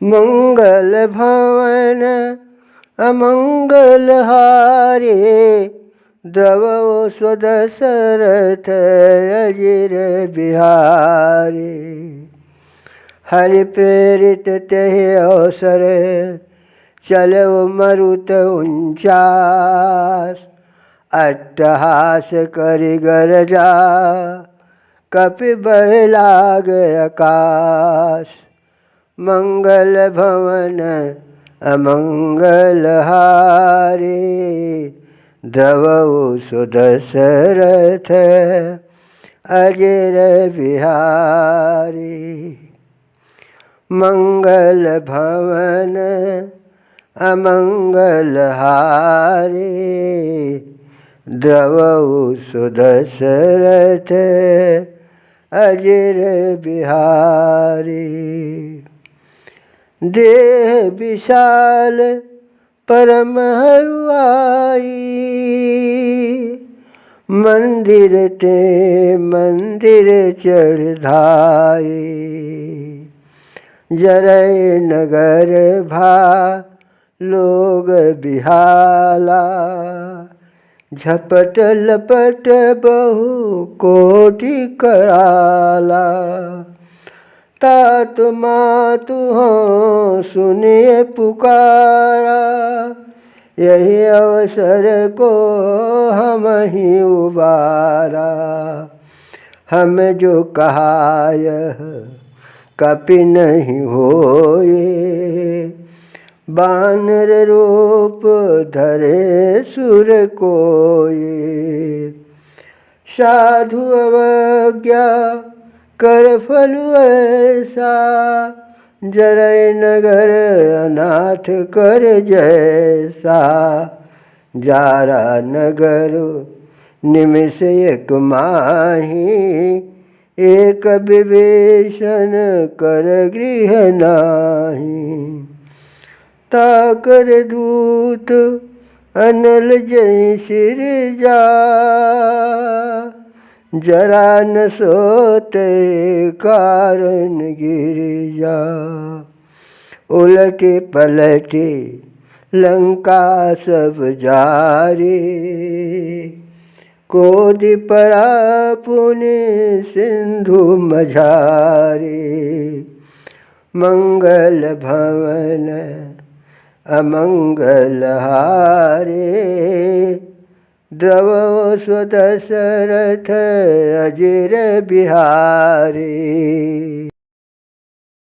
मंगल भवन अमंगल हारे, द्रवो स्वदशरथ अजिर बिहारी। हरि प्रेरित तेहि अवसर, चलो मरुत उनचास। अट्टहास करि गरजा, कपि बढ़ लाग आकाश। मंगल भवन अमंगल हारे, द्रवौ सुदशरथ अजिर बिहारी। मंगल भवन अमंगल हारे, द्रवौ सुदशरथ अजिर बिहारी। देह विशाल परम हरुआई, मंदिर ते मंदिर चढ़ धाई। जरै नगर भा लोग बिहाला, झपट लपट बहु कोटि कराला। तात मातु हों सुनिए पुकारा, यही अवसर को हम ही उबारा। हम जो कहा यह कपि नहीं होए, बानर रूप धरे सुर कोए। साधु अवज्ञा कर फल ऐसा, जरै नगर अनाथ कर जैसा। जारा नगर निमिष एक माही, एक विभीषण कर गृह नाही। ताकर दूत अनल जय सिर जा, जरा न सोते कारण गिर जा। उलटी पलटी लंका सब जारी, कोदि परा पुनि सिंधु मझारी। मंगल भवन अमंगल हारे, द्रवौ स्वदशरथ अजिर बिहारी।